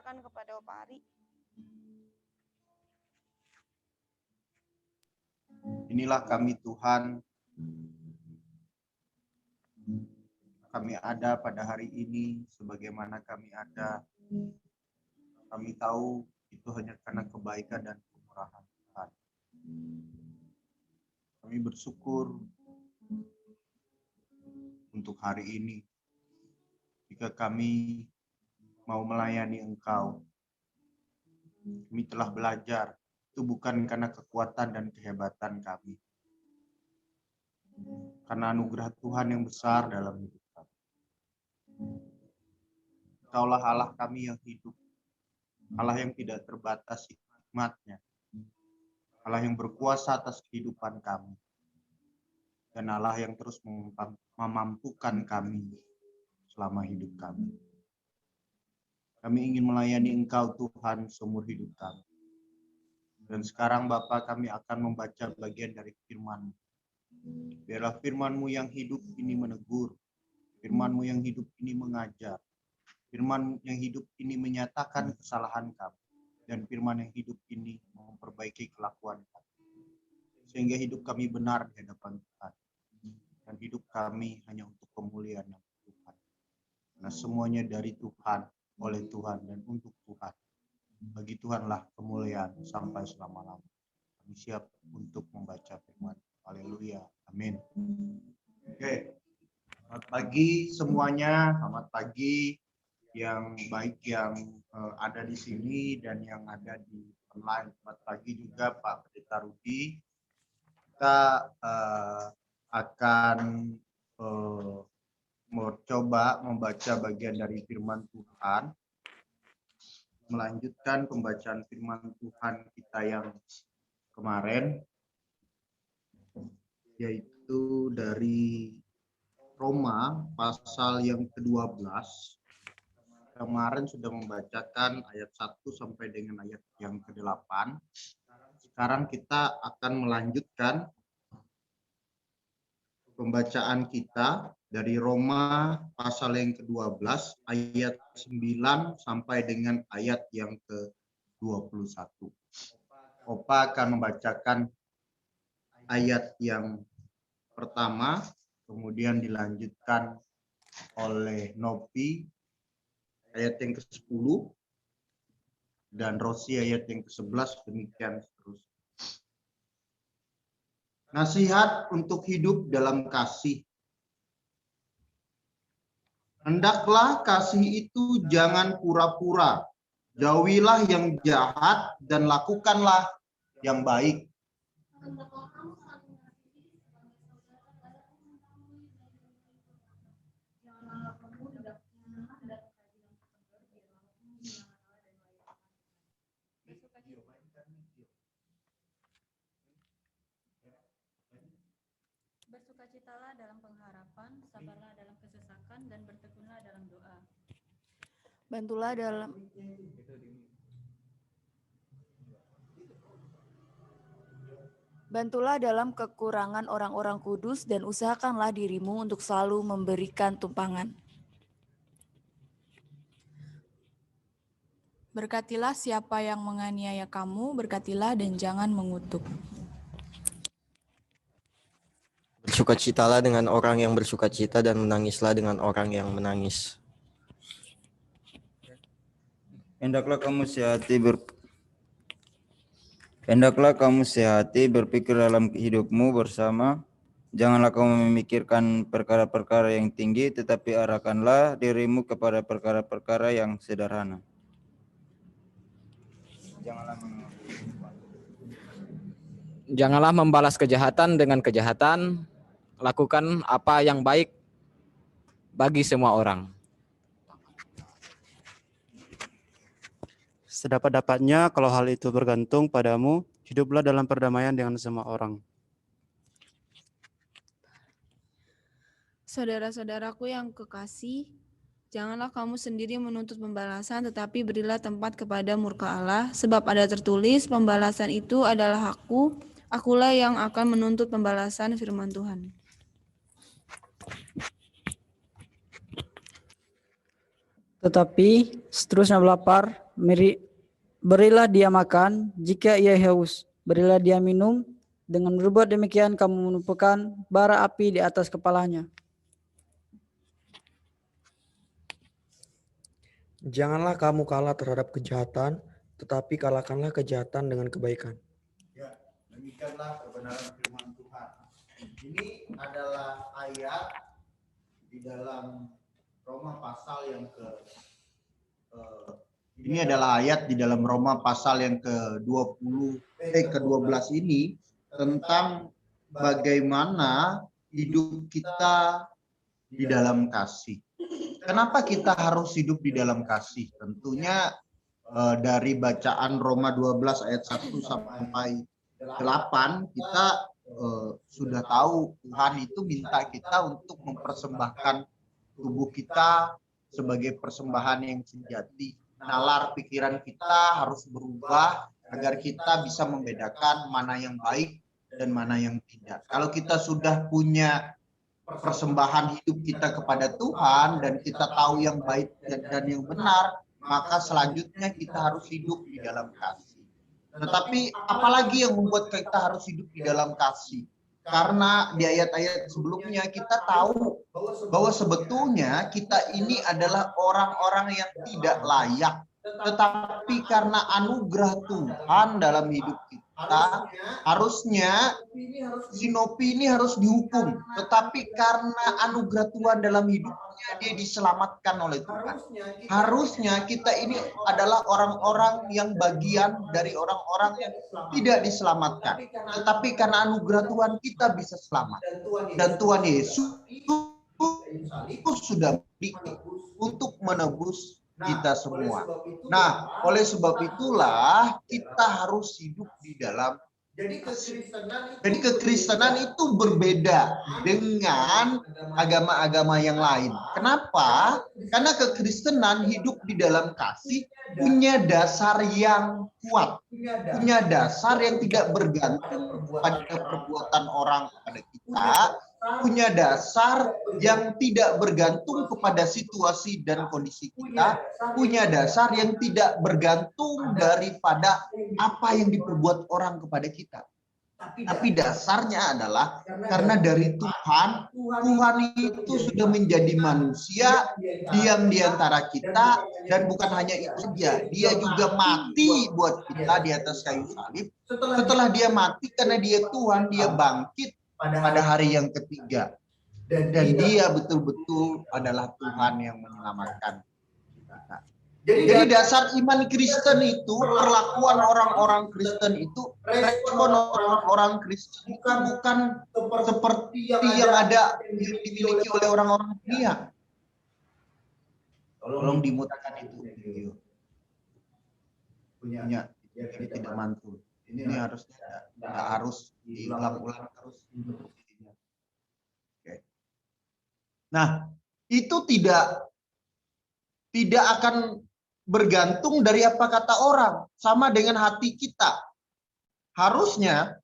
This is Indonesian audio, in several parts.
persilakan kepada Opa Ari. Inilah kami Tuhan, kami ada pada hari ini sebagaimana kami ada. Kami tahu itu hanya karena kebaikan dan kemurahan Tuhan. Kami bersyukur untuk hari ini. Jika kami mau melayani Engkau, kami telah belajar. Itu bukan karena kekuatan dan kehebatan kami. Karena anugerah Tuhan yang besar dalam hidup kami. Engkaulah Allah kami yang hidup. Allah yang tidak terbatas hikmat-Nya. Allah yang berkuasa atas kehidupan kami. Dan Allah yang terus memampukan kami selama hidup kami. Kami ingin melayani Engkau Tuhan seumur hidup kami. Dan sekarang Bapa, kami akan membaca bagian dari firman-Mu. Biarlah firman-Mu yang hidup ini menegur, firman-Mu yang hidup ini mengajar, firman yang hidup ini menyatakan kesalahan kami, dan firman yang hidup ini memperbaiki kelakuan kami. Sehingga hidup kami benar di hadapan Tuhan. Dan hidup kami hanya untuk kemuliaan Tuhan. Karena semuanya dari Tuhan, oleh Tuhan, dan untuk Tuhan. Bagi Tuhanlah kemuliaan sampai selama-lamanya. Kami siap untuk membaca firman. Haleluya. Amin. Oke. Selamat pagi semuanya. Selamat pagi yang baik yang ada di sini dan yang ada di online. Selamat pagi juga Pak Pendeta Rudi. Kita akan mencoba membaca bagian dari firman Tuhan. Melanjutkan pembacaan firman Tuhan kita yang kemarin, yaitu dari Roma pasal yang ke-12. Kemarin sudah membacakan ayat 1 sampai dengan ayat yang ke-8. Sekarang kita akan melanjutkan pembacaan kita dari Roma pasal yang ke-12 ayat 9 sampai dengan ayat yang ke-21. Opa akan membacakan ayat yang pertama, kemudian dilanjutkan oleh Nopi ayat yang ke-10 dan Rosi ayat yang ke-11, demikian seterusnya. Nasihat untuk hidup dalam kasih. Hendaklah kasih itu jangan pura-pura. Jauhilah yang jahat dan lakukanlah yang baik. Bersukacitalah dalam pengharapan, sabarlah dalam kesesakan, dan bertekunlah dalam doa. Bantulah dalam kekurangan orang-orang kudus dan usahakanlah dirimu untuk selalu memberikan tumpangan. Berkatilah siapa yang menganiaya kamu, berkatilah dan jangan mengutuk. Bersukacitalah dengan orang yang bersukacita dan menangislah dengan orang yang menangis. Hendaklah kamu sehati berpikir dalam hidupmu bersama. Janganlah kamu memikirkan perkara-perkara yang tinggi, tetapi arahkanlah dirimu kepada perkara-perkara yang sederhana. Janganlah membalas kejahatan dengan kejahatan. Lakukan apa yang baik bagi semua orang. Sedapat-dapatnya, kalau hal itu bergantung padamu, hiduplah dalam perdamaian dengan semua orang. Saudara-saudaraku yang kekasih, janganlah kamu sendiri menuntut pembalasan, tetapi berilah tempat kepada murka Allah, sebab ada tertulis, pembalasan itu adalah hakku, akulah yang akan menuntut pembalasan, firman Tuhan. Tetapi seterusnya belapar, Berilah dia makan jika ia haus, berilah dia minum. Dengan berbuat demikian kamu menumpukan bara api di atas kepalanya. Janganlah kamu kalah terhadap kejahatan, tetapi kalahkanlah kejahatan dengan kebaikan. Ya, demikianlah kebenaran firman Tuhan. Ini adalah ayat di dalam Roma pasal yang ini adalah ayat di dalam Roma pasal yang ke-12 ini tentang bagaimana hidup kita di dalam kasih. Kenapa kita harus hidup di dalam kasih? Tentunya dari bacaan Roma 12 ayat 1 sampai 8 kita sudah tahu Tuhan itu minta kita untuk mempersembahkan tubuh kita sebagai persembahan yang sejati. Nalar pikiran kita harus berubah agar kita bisa membedakan mana yang baik dan mana yang tidak. Kalau kita sudah punya persembahan hidup kita kepada Tuhan dan kita tahu yang baik dan yang benar, maka selanjutnya kita harus hidup di dalam kasih. Tetapi apalagi yang membuat kita harus hidup di dalam kasih? Karena di ayat-ayat sebelumnya kita tahu bahwa sebetulnya kita ini adalah orang-orang yang tidak layak. Tetapi karena anugerah Tuhan dalam hidup kita, harusnya si Nopi ini harus dihukum. Tetapi karena anugerah Tuhan dalam hidupnya, dia diselamatkan oleh Tuhan. Harusnya kita ini adalah orang-orang yang bagian dari orang-orang yang tidak diselamatkan. Tetapi karena anugerah Tuhan kita bisa selamat. Dan Tuhan Yesus sudah untuk menebus kita semua. Nah, oleh sebab itulah kita harus hidup di dalam. Jadi kekristenan itu berbeda dengan agama-agama yang lain. Kenapa? Karena kekristenan hidup di dalam kasih, punya dasar yang kuat, punya dasar yang tidak bergantung pada perbuatan orang kepada kita, punya dasar yang tidak bergantung kepada situasi dan kondisi kita, punya dasar yang tidak bergantung daripada apa yang diperbuat orang kepada kita. Tapi dasarnya adalah karena dari Tuhan itu sudah menjadi manusia, diam di antara kita, dan bukan hanya itu saja, dia juga mati buat kita di atas kayu salib. Setelah dia mati karena dia Tuhan, dia bangkit pada hari yang ketiga. Dan dia betul-betul adalah Tuhan yang menyelamatkan kita. Jadi dasar iman Kristen itu, perlakuan orang-orang Kristen itu, respon orang-orang Kristen itu bukan seperti yang ada yang dimiliki oleh orang-orang dunia. Tolong dimutakan itu video. Punya jadi tidak mantul. Ini harusnya tidak harus diulang-ulang terus. Oke. Nah, itu tidak akan bergantung dari apa kata orang, sama dengan hati kita. Harusnya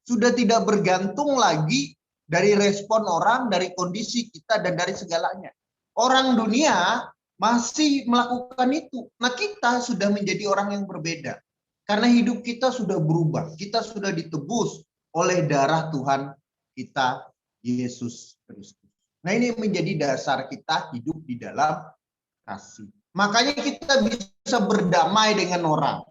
sudah tidak bergantung lagi dari respon orang, dari kondisi kita, dan dari segalanya. Orang dunia masih melakukan itu. Nah, kita sudah menjadi orang yang berbeda. Karena hidup kita sudah berubah. Kita sudah ditebus oleh darah Tuhan kita, Yesus Kristus. Nah, ini menjadi dasar kita hidup di dalam kasih. Makanya kita bisa berdamai dengan orang.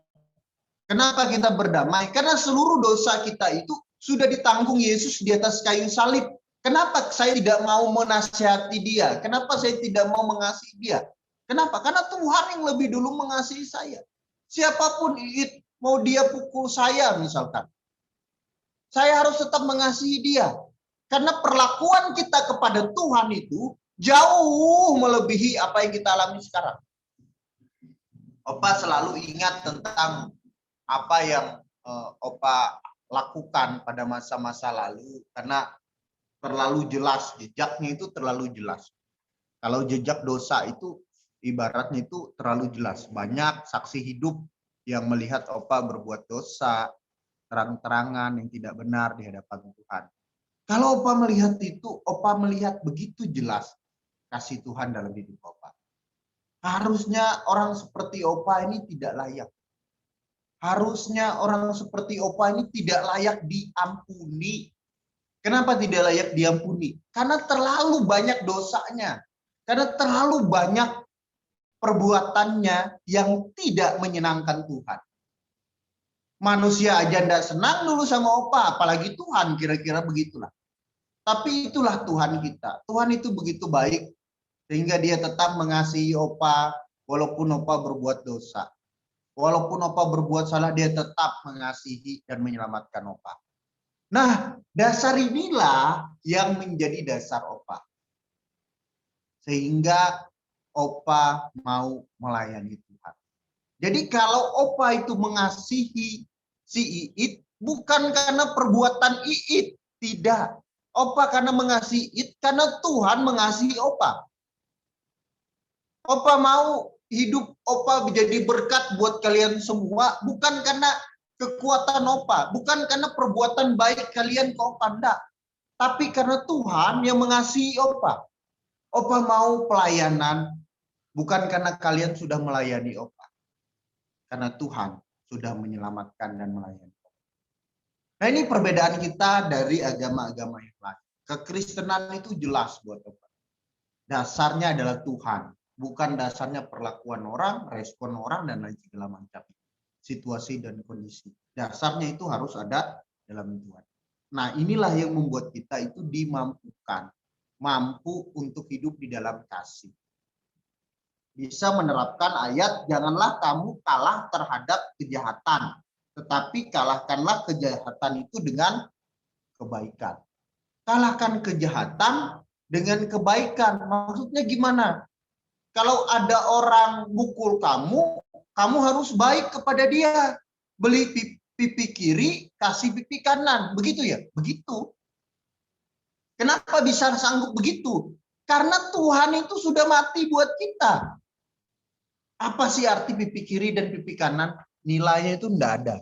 Kenapa kita berdamai? Karena seluruh dosa kita itu sudah ditanggung Yesus di atas kayu salib. Kenapa saya tidak mau menasihati dia? Kenapa saya tidak mau mengasihi dia? Kenapa? Karena Tuhan yang lebih dulu mengasihi saya. Siapapun mau dia pukul saya misalkan, saya harus tetap mengasihi dia. Karena perlakuan kita kepada Tuhan itu jauh melebihi apa yang kita alami sekarang. Opa selalu ingat tentang apa yang Opa lakukan pada masa-masa lalu, karena terlalu jelas, jejaknya itu terlalu jelas. Kalau jejak dosa itu ibaratnya itu terlalu jelas. Banyak saksi hidup yang melihat Opa berbuat dosa, terang-terangan yang tidak benar di hadapan Tuhan. Kalau Opa melihat itu, Opa melihat begitu jelas kasih Tuhan dalam hidup Opa. Harusnya orang seperti Opa ini tidak layak. Harusnya orang seperti Opa ini tidak layak diampuni. Kenapa tidak layak diampuni? Karena terlalu banyak dosanya. Karena terlalu banyak perbuatannya yang tidak menyenangkan Tuhan. Manusia aja tidak senang dulu sama Opa, apalagi Tuhan, kira-kira begitulah. Tapi itulah Tuhan kita. Tuhan itu begitu baik, sehingga dia tetap mengasihi Opa, walaupun Opa berbuat dosa. Walaupun Opa berbuat salah, dia tetap mengasihi dan menyelamatkan Opa. Nah, dasar inilah yang menjadi dasar Opa. Sehingga Opa mau melayani Tuhan. Jadi kalau Opa itu mengasihi si Iit, bukan karena perbuatan Iit. Tidak. Opa karena mengasihi Iit, karena Tuhan mengasihi Opa. Opa mau hidup Opa menjadi berkat buat kalian semua, bukan karena kekuatan Opa, bukan karena perbuatan baik kalian ke Opa, enggak. Tapi karena Tuhan yang mengasihi Opa. Opa mau pelayanan, bukan karena kalian sudah melayani Opa. Karena Tuhan sudah menyelamatkan dan melayani. Nah, ini perbedaan kita dari agama-agama yang lain. Kekristenan itu jelas buat Opa. Dasarnya adalah Tuhan. Bukan dasarnya perlakuan orang, respon orang, dan lain segala macam situasi dan kondisi. Dasarnya itu harus ada dalam Tuhan. Nah, inilah yang membuat kita itu dimampukan, mampu untuk hidup di dalam kasih. Bisa menerapkan ayat, janganlah kamu kalah terhadap kejahatan, tetapi kalahkanlah kejahatan itu dengan kebaikan. Kalahkan kejahatan dengan kebaikan. Maksudnya gimana? Kalau ada orang mukul kamu, kamu harus baik kepada dia. Beli pipi kiri, kasih pipi kanan. Begitu ya? Begitu. Kenapa bisa sanggup begitu? Karena Tuhan itu sudah mati buat kita. Apa sih arti pipi kiri dan pipi kanan? Nilainya itu enggak ada.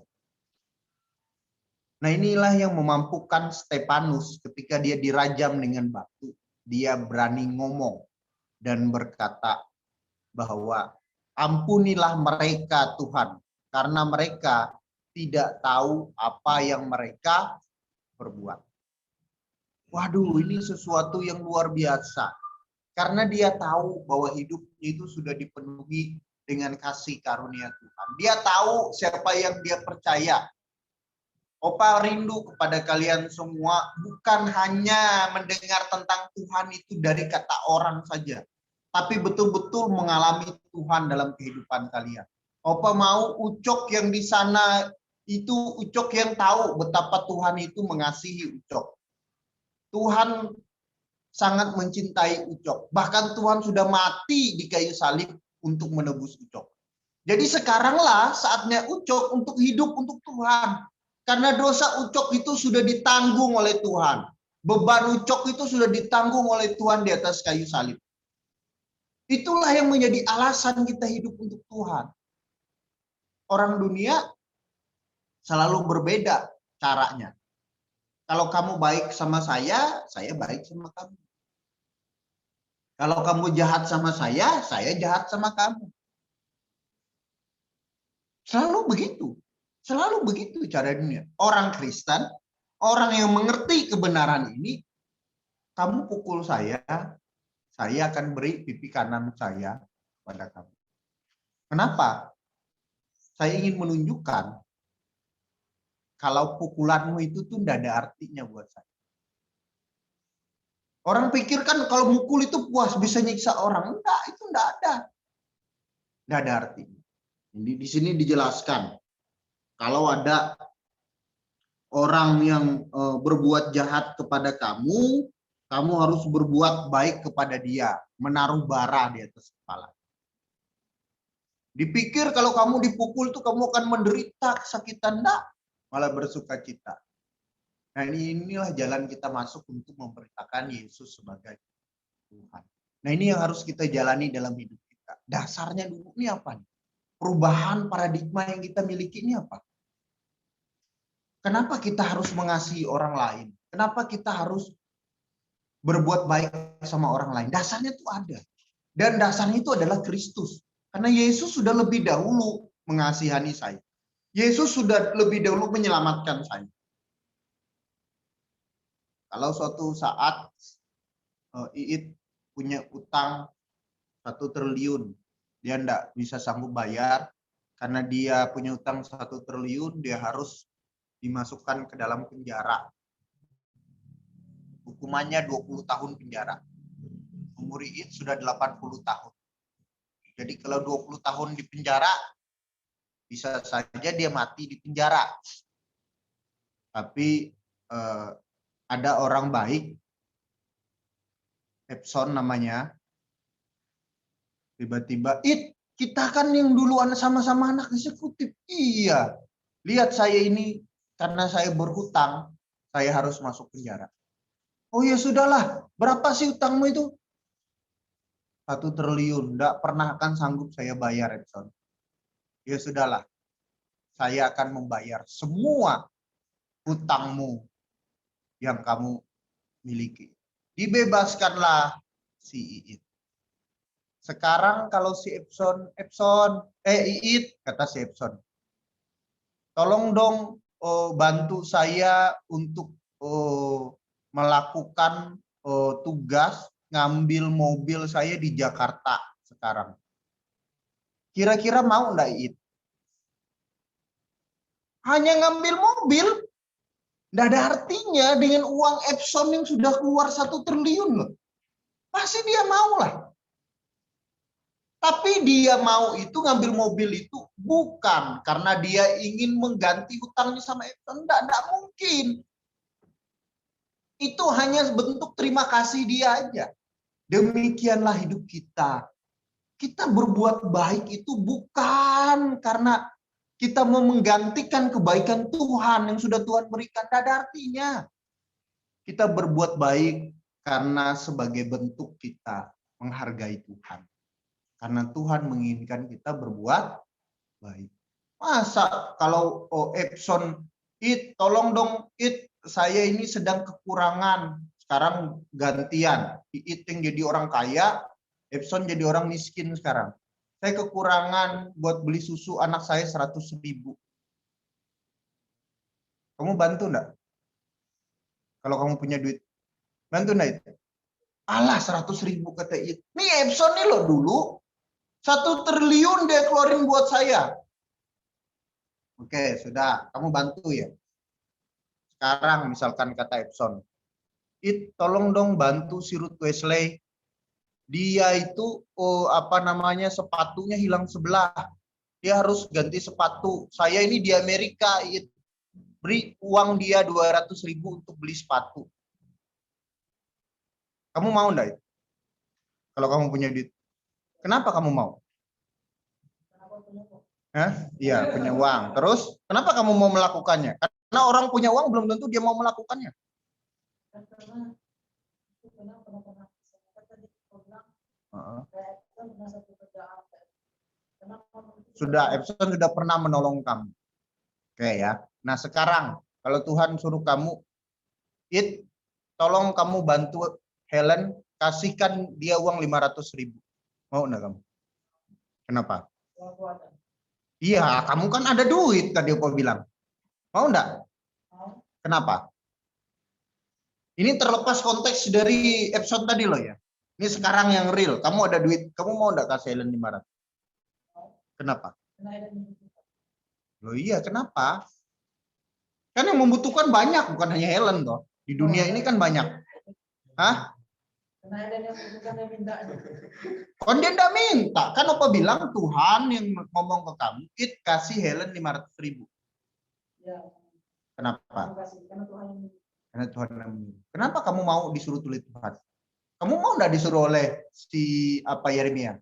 Nah, inilah yang memampukan Stefanus ketika dia dirajam dengan batu. Dia berani ngomong dan berkata bahwa ampunilah mereka Tuhan, karena mereka tidak tahu apa yang mereka perbuat. Waduh, ini sesuatu yang luar biasa. Karena dia tahu bahwa hidupnya itu sudah dipenuhi dengan kasih karunia Tuhan. Dia tahu siapa yang dia percaya. Opa rindu kepada kalian semua, bukan hanya mendengar tentang Tuhan itu dari kata orang saja, tapi betul-betul mengalami Tuhan dalam kehidupan kalian. Opa mau Ucok yang di sana itu Ucok yang tahu betapa Tuhan itu mengasihi Ucok. Tuhan sangat mencintai Ucok. Bahkan Tuhan sudah mati di kayu salib untuk menebus Ucok. Jadi sekaranglah saatnya Ucok untuk hidup untuk Tuhan. Karena dosa Ucok itu sudah ditanggung oleh Tuhan. Beban Ucok itu sudah ditanggung oleh Tuhan di atas kayu salib. Itulah yang menjadi alasan kita hidup untuk Tuhan. Orang dunia selalu berbeda caranya. Kalau kamu baik sama saya baik sama kamu. Kalau kamu jahat sama saya jahat sama kamu. Selalu begitu. Selalu begitu cara dunia. Orang Kristen, orang yang mengerti kebenaran ini, kamu pukul saya akan beri pipi kanan saya kepada kamu. Kenapa? Saya ingin menunjukkan kalau pukulanmu itu tuh tidak ada artinya buat saya. Orang pikir kan kalau mukul itu puas, bisa nyiksa orang. Enggak, itu enggak ada. Enggak ada artinya. Di sini dijelaskan. Kalau ada orang yang berbuat jahat kepada kamu, kamu harus berbuat baik kepada dia, menaruh bara di atas kepala. Dipikir kalau kamu dipukul tuh kamu akan menderita kesakitan, enggak, malah bersuka cita. Nah, inilah jalan kita masuk untuk memberitakan Yesus sebagai Tuhan. Nah, ini yang harus kita jalani dalam hidup kita. Dasarnya dulu ini apa nih? Perubahan paradigma yang kita miliki ini apa? Kenapa kita harus mengasihi orang lain? Kenapa kita harus berbuat baik sama orang lain? Dasarnya tuh ada. Dan dasarnya itu adalah Kristus. Karena Yesus sudah lebih dahulu mengasihani saya. Yesus sudah lebih dahulu menyelamatkan saya. Kalau suatu saat Iit punya utang 1 triliun, dia enggak bisa sanggup bayar, karena dia punya utang 1 triliun, dia harus dimasukkan ke dalam penjara. Hukumannya 20 tahun penjara. Umur Iit sudah 80 tahun. Jadi kalau 20 tahun di penjara, bisa saja dia mati di penjara. Tapi ada orang baik, Epson namanya, tiba-tiba, It, kita kan yang dulu sama-sama anak eksekutif. Iya, lihat saya ini, karena saya berhutang, saya harus masuk penjara. Oh ya sudahlah, berapa sih utangmu itu? 1 triliun, enggak pernah akan sanggup saya bayar, Epson. Ya sudahlah, saya akan membayar semua hutangmu yang kamu miliki. Dibebaskanlah si Iit. Sekarang kalau si Iit, kata si Epson, tolong dong bantu saya untuk melakukan tugas ngambil mobil saya di Jakarta sekarang. Kira-kira mau enggak Iit? Hanya ngambil mobil, enggak ada artinya dengan uang Epson yang sudah keluar 1 triliun loh. Pasti dia mau lah. Tapi dia mau itu ngambil mobil itu bukan karena dia ingin mengganti hutangnya sama Epson. Enggak mungkin. Itu hanya bentuk terima kasih dia aja. Demikianlah hidup kita. Kita berbuat baik itu bukan karena kita mau menggantikan kebaikan Tuhan yang sudah Tuhan berikan. Tidak ada artinya. Kita berbuat baik karena sebagai bentuk kita menghargai Tuhan. Karena Tuhan menginginkan kita berbuat baik. Masa kalau Epson, It, tolong dong It, saya ini sedang kekurangan. Sekarang gantian. It yang jadi orang kaya, Epson jadi orang miskin sekarang. Saya kekurangan buat beli susu anak saya 100.000. Kamu bantu enggak? Kalau kamu punya duit, bantu enggak itu? Alah 100.000 kata It. Nih Epson nih loh dulu 1 triliun dia keluarin buat saya. Oke, sudah. Kamu bantu ya. Sekarang misalkan kata Epson, It, tolong dong bantu si Ruth Wesley. Dia itu sepatunya hilang sebelah. Dia harus ganti sepatu. Saya ini di Amerika, It. Beri uang dia 200.000 untuk beli sepatu. Kamu mau enggak itu? Kalau kamu punya duit. Kenapa kamu mau? Iya, punya uang. Terus, kenapa kamu mau melakukannya? Karena orang punya uang belum tentu dia mau melakukannya. Sudah, Epson sudah pernah menolong kamu. Oke ya. Nah sekarang, kalau Tuhan suruh kamu, It, tolong kamu bantu Helen, kasihkan dia uang 500.000. Mau enggak kamu? Kenapa? Iya, kamu kan ada duit tadi aku bilang. Mau enggak? Kenapa? Ini terlepas konteks dari Epson tadi loh ya. Ini sekarang yang real. Kamu ada duit, kamu mau enggak kasih Helen 500? Kenapa? Loh iya, kenapa? Kan yang membutuhkan banyak, bukan hanya Helen toh. Di dunia ini kan banyak. Hah? Kan dia enggak minta. Kan apa bilang Tuhan yang ngomong ke kamu, It, kasih Helen 500.000. Kenapa? Karena Tuhan yang minta. Kenapa kamu mau disuruh oleh Tuhan? Kamu mau enggak disuruh oleh si Yeremia?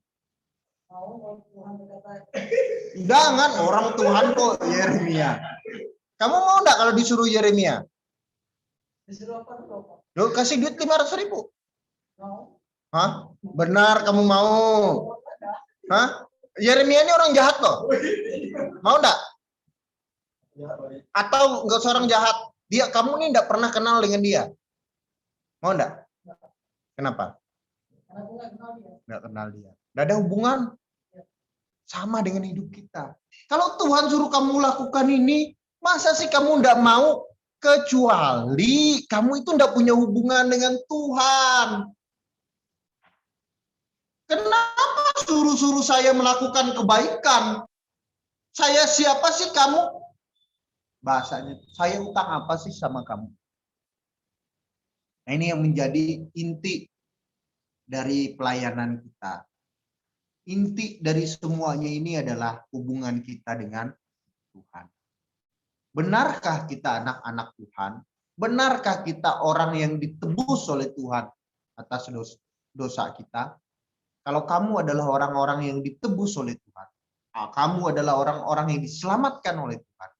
Jangan, orang Tuhan kok Yeremia. Kamu mau enggak kalau disuruh Yeremia? Disuruh apa? Loh, kasih duit 500.000. Hah? Benar kamu mau? Hah? Yeremia ini orang jahat loh. Mau enggak? Atau enggak seorang jahat? Dia, kamu ini enggak pernah kenal dengan dia. Mau enggak? Kenapa? nggak kenal dia. Nggak ada hubungan. Sama dengan hidup kita. Kalau Tuhan suruh kamu lakukan ini, masa sih kamu nggak mau? Kecuali kamu itu nggak punya hubungan dengan Tuhan. Kenapa suruh-suruh saya melakukan kebaikan? Saya siapa sih kamu? Bahasanya, saya utang apa sih sama kamu? Nah, ini yang menjadi inti dari pelayanan kita. Inti dari semuanya ini adalah hubungan kita dengan Tuhan. Benarkah kita anak-anak Tuhan? Benarkah kita orang yang ditebus oleh Tuhan atas dosa kita? Kalau kamu adalah orang-orang yang ditebus oleh Tuhan, kamu adalah orang-orang yang diselamatkan oleh Tuhan,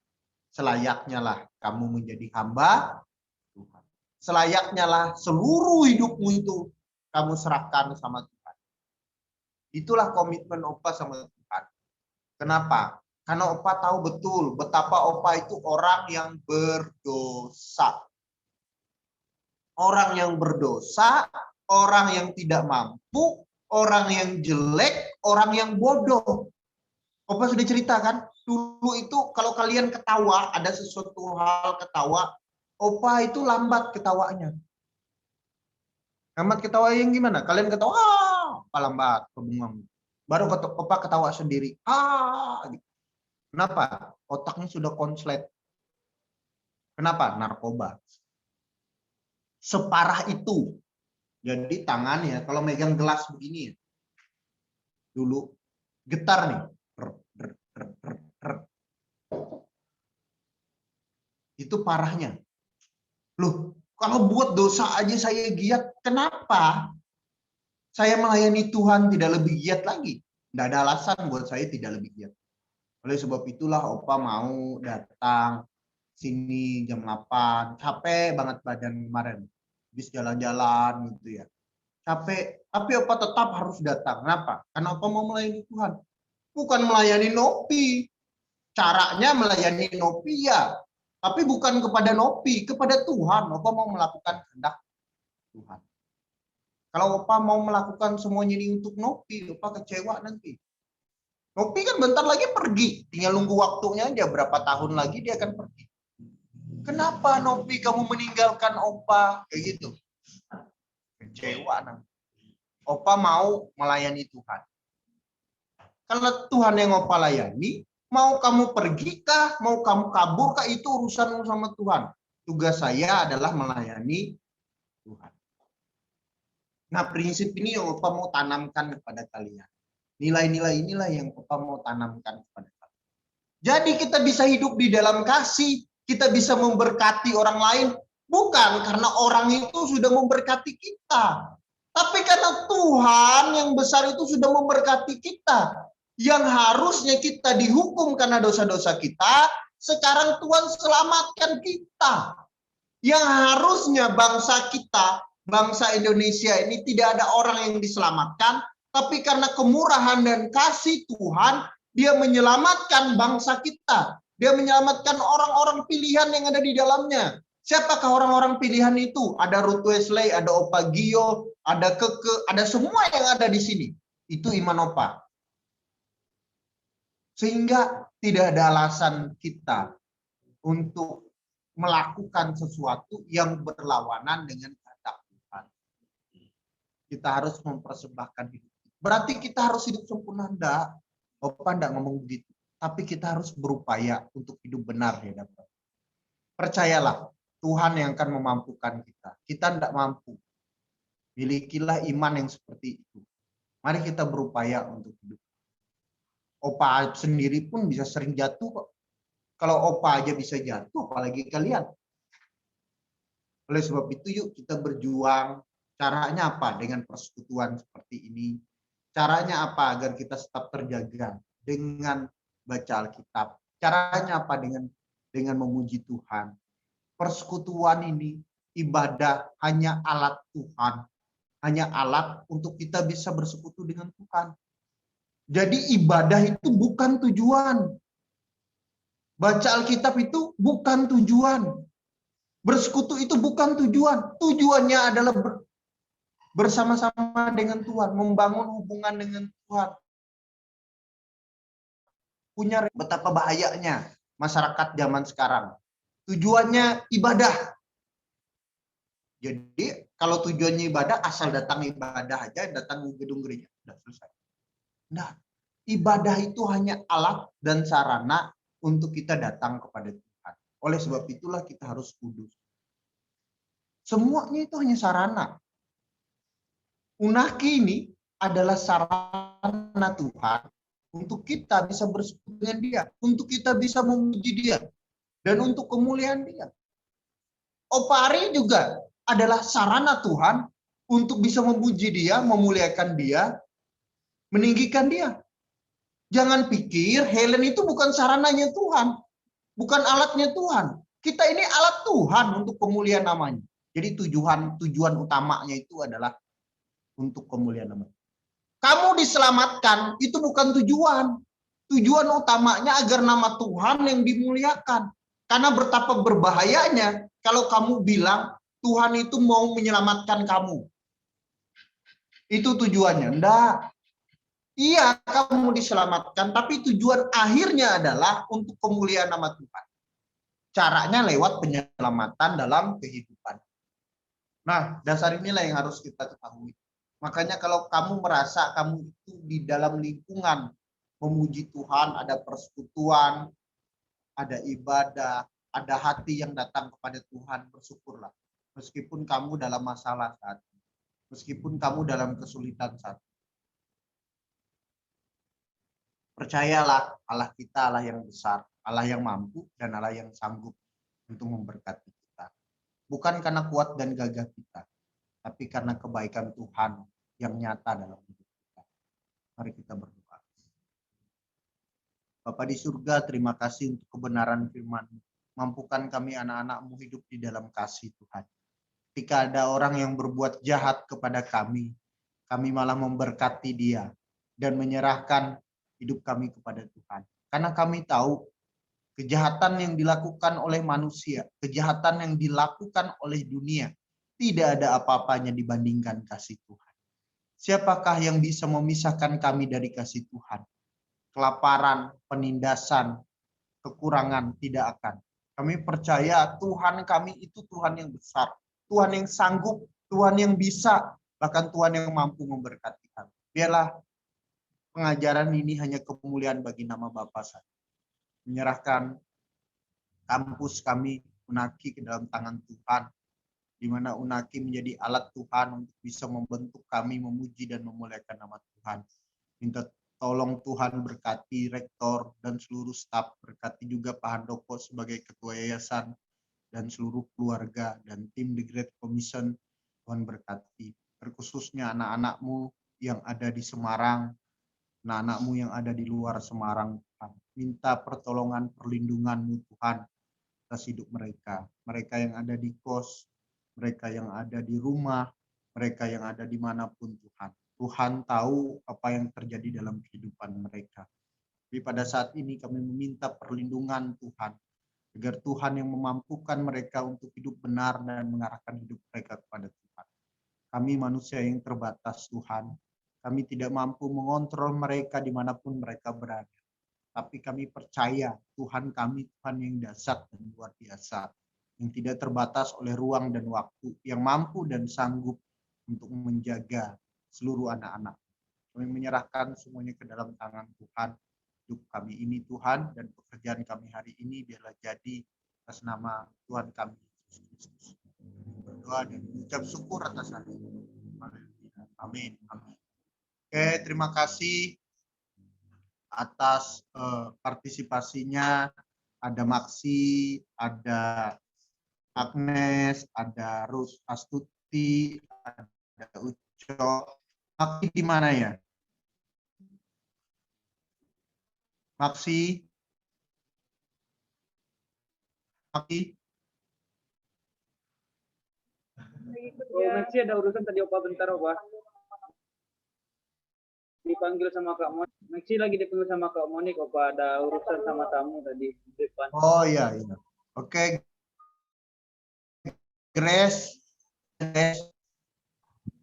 selayaknya lah kamu menjadi hamba Tuhan. Selayaknya lah seluruh hidupmu itu kamu serahkan sama Tuhan. Itulah komitmen Opa sama Tuhan. Kenapa? Karena Opa tahu betul betapa Opa itu orang yang berdosa. Orang yang berdosa, orang yang tidak mampu, orang yang jelek, orang yang bodoh. Opa sudah cerita kan? Dulu itu kalau kalian ketawa, ada sesuatu hal ketawa, Opa itu lambat ketawanya. Lambat ketawa yang gimana? Kalian ketawa, Opa lambat, kebungang. Baru Opa ketawa sendiri. Gitu. Kenapa? Otaknya sudah konslet. Kenapa? Narkoba. Separah itu. Jadi tangannya kalau megang gelas begini, dulu getar nih. Itu parahnya. Loh, kalau buat dosa aja saya giat, kenapa saya melayani Tuhan tidak lebih giat lagi? Tidak ada alasan buat saya tidak lebih giat. Oleh sebab itulah Opa mau datang sini jam 8. Capek banget badan kemarin. Habis jalan-jalan gitu ya. Capek, tapi Opa tetap harus datang. Kenapa? Karena Opa mau melayani Tuhan. Bukan melayani Nopi. Caranya melayani Nopi ya. Tapi bukan kepada Nopi, kepada Tuhan. Opa mau melakukan kehendak Tuhan. Kalau Opa mau melakukan semuanya ini untuk Nopi, Opa kecewa nanti. Nopi kan bentar lagi pergi. Tinggal nunggu waktunya aja. Berapa tahun lagi dia akan pergi. Kenapa Nopi kamu meninggalkan Opa? Kayak gitu. Kecewa nanti. Opa mau melayani Tuhan. Kalau Tuhan yang Opa layani, mau kamu pergi kah, mau kamu kabur kah, itu urusanmu sama Tuhan. Tugas saya adalah melayani Tuhan. Nah, prinsip ini yang Opa mau tanamkan kepada kalian. Nilai-nilai inilah yang Opa mau tanamkan kepada kalian. Jadi kita bisa hidup di dalam kasih, kita bisa memberkati orang lain, bukan karena orang itu sudah memberkati kita, tapi karena Tuhan yang besar itu sudah memberkati kita. Yang harusnya kita dihukum karena dosa-dosa kita, sekarang Tuhan selamatkan kita. Yang harusnya bangsa kita, bangsa Indonesia ini tidak ada orang yang diselamatkan, tapi karena kemurahan dan kasih Tuhan, dia menyelamatkan bangsa kita. Dia menyelamatkan orang-orang pilihan yang ada di dalamnya. Siapakah orang-orang pilihan itu? Ada Ruth Wesley, ada Opa Gio, ada Keke, ada semua yang ada di sini. Itu iman Opa. Sehingga tidak ada alasan kita untuk melakukan sesuatu yang berlawanan dengan kehendak Tuhan. Kita harus mempersembahkan hidup. Berarti kita harus hidup sempurna. Enggak. Opa enggak ngomong begitu. Tapi kita harus berupaya untuk hidup benar ya dapat. Percayalah, Tuhan yang akan memampukan kita. Kita enggak mampu. Milikilah iman yang seperti itu. Mari kita berupaya untuk hidup. Opa sendiri pun bisa sering jatuh kok. Kalau Opa aja bisa jatuh, apalagi kalian. Oleh sebab itu yuk kita berjuang. Caranya apa? Dengan persekutuan seperti ini. Caranya apa? Agar kita tetap terjaga. Dengan baca Alkitab. Caranya apa? Dengan memuji Tuhan. Persekutuan ini, ibadah hanya alat Tuhan. Hanya alat untuk kita bisa bersekutu dengan Tuhan. Jadi ibadah itu bukan tujuan. Baca Alkitab itu bukan tujuan. Bersekutu itu bukan tujuan. Tujuannya adalah bersama-sama dengan Tuhan, membangun hubungan dengan Tuhan. Betapa bahayanya masyarakat zaman sekarang. Tujuannya ibadah. Jadi kalau tujuannya ibadah, asal datang ibadah aja, datang ke gedung gereja, sudah selesai. Nah, ibadah itu hanya alat dan sarana untuk kita datang kepada Tuhan. Oleh sebab itulah kita harus kudus. Semuanya itu hanya sarana. Unaki ini adalah sarana Tuhan untuk kita bisa bersekutu dengan Dia, untuk kita bisa memuji Dia, dan untuk kemuliaan Dia. Opari juga adalah sarana Tuhan untuk bisa memuji Dia, memuliakan Dia, meninggikan Dia. Jangan pikir Helen itu bukan sarananya Tuhan, bukan alatnya Tuhan. Kita ini alat Tuhan untuk kemuliaan namanya. Jadi tujuan utamanya itu adalah untuk kemuliaan namanya. Kamu diselamatkan itu bukan tujuan. Tujuan utamanya agar nama Tuhan yang dimuliakan. Karena betapa berbahayanya kalau kamu bilang Tuhan itu mau menyelamatkan kamu. Itu tujuannya. Enggak. Iya, kamu diselamatkan, tapi tujuan akhirnya adalah untuk kemuliaan nama Tuhan. Caranya lewat penyelamatan dalam kehidupan. Nah, dasar inilah yang harus kita ketahui. Makanya kalau kamu merasa kamu itu di dalam lingkungan memuji Tuhan, ada persekutuan, ada ibadah, ada hati yang datang kepada Tuhan, bersyukurlah. Meskipun kamu dalam masalah saat ini, meskipun kamu dalam kesulitan saat ini. Percayalah, Allah kita Allah yang besar, Allah yang mampu, dan Allah yang sanggup untuk memberkati kita. Bukan karena kuat dan gagah kita, tapi karena kebaikan Tuhan yang nyata dalam hidup kita. Mari kita berdoa. Bapa di surga, terima kasih untuk kebenaran firman-Mu. Mampukan kami anak-anak-Mu hidup di dalam kasih Tuhan. Ketika ada orang yang berbuat jahat kepada kami malah memberkati dia dan menyerahkan hidup kami kepada Tuhan. Karena kami tahu kejahatan yang dilakukan oleh manusia, kejahatan yang dilakukan oleh dunia, tidak ada apa-apanya dibandingkan kasih Tuhan. Siapakah yang bisa memisahkan kami dari kasih Tuhan? Kelaparan, penindasan, kekurangan tidak akan. Kami percaya Tuhan kami itu Tuhan yang besar, Tuhan yang sanggup, Tuhan yang bisa, bahkan Tuhan yang mampu memberkati kami. Biarlah pengajaran ini hanya kemuliaan bagi nama Bapa saja. Menyerahkan kampus kami Unaki ke dalam tangan Tuhan, di mana Unaki menjadi alat Tuhan untuk bisa membentuk kami memuji dan memuliakan nama Tuhan. Minta tolong Tuhan berkati rektor dan seluruh staf, berkati juga Pak Handoko sebagai ketua yayasan dan seluruh keluarga dan tim The Great Commission. Tuhan berkati, terkhususnya anak-anak-Mu yang ada di Semarang, anak-anak-Mu yang ada di luar Semarang, Tuhan. Minta pertolongan, perlindungan-Mu Tuhan atas hidup mereka. Mereka yang ada di kos, mereka yang ada di rumah, mereka yang ada dimanapun Tuhan. Tuhan tahu apa yang terjadi dalam kehidupan mereka. Tapi pada saat ini kami meminta perlindungan Tuhan, agar Tuhan yang memampukan mereka untuk hidup benar dan mengarahkan hidup mereka kepada Tuhan. Kami manusia yang terbatas Tuhan. Kami tidak mampu mengontrol mereka dimanapun mereka berada. Tapi kami percaya Tuhan kami Tuhan yang dahsyat dan luar biasa. Yang tidak terbatas oleh ruang dan waktu. Yang mampu dan sanggup untuk menjaga seluruh anak-anak. Kami menyerahkan semuanya ke dalam tangan Tuhan. Hidup kami ini Tuhan dan pekerjaan kami hari ini biarlah jadi atas nama Tuhan kami Yesus Kristus. Berdoa dan mengucap syukur atas hari ini. Amin. Amin. Oke, terima kasih atas partisipasinya. Ada Maksi, ada Agnes, ada Rus Astuti, ada Uco. Maksi di mana ya? Maksi? Maksi? Oh, Maksi ada urusan tadi Opa bentar Opa. Dipanggil sama Kak Monik. Maksi lagi dipanggil sama Kak Monik Opa, ada urusan sama tamu tadi di depan. Oh iya, iya. Oke. Grace.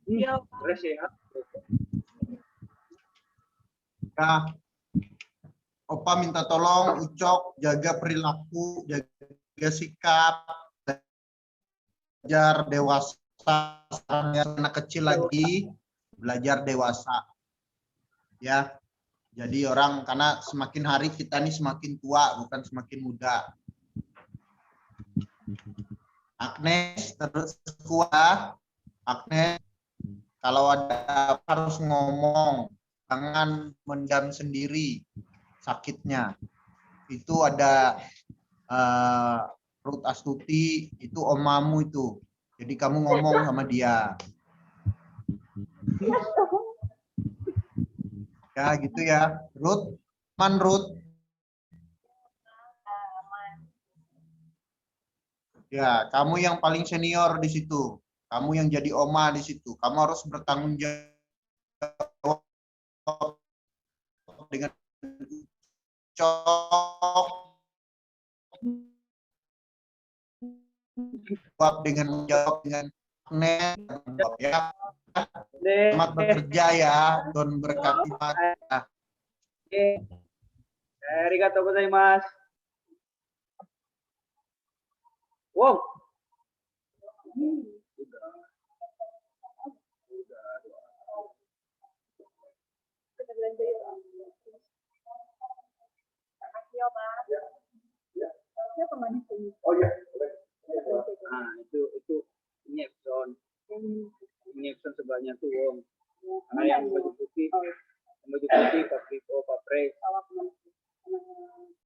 Boleh sehat. Ya, Opa minta tolong Ucok jaga perilaku, jaga sikap, belajar dewasa, anak kecil lagi belajar dewasa. Ya, jadi orang karena semakin hari kita ini semakin tua bukan semakin muda. Agnes terus kuat. Agnes kalau ada harus ngomong, jangan mendam sendiri sakitnya. Itu ada Ruth Astuti, itu omamu itu. Jadi kamu ngomong sama dia. Ya gitu ya. Ruth, man Ruth. Ya, kamu yang paling senior di situ. Kamu yang jadi oma di situ. Kamu harus bertanggung jawab dengan Ucok, jawab dengan Agnes, ya. Selamat bekerja ya, Don berkati Pak. Arigatou gozaimasu. Wow. Oh iya. Nah, itu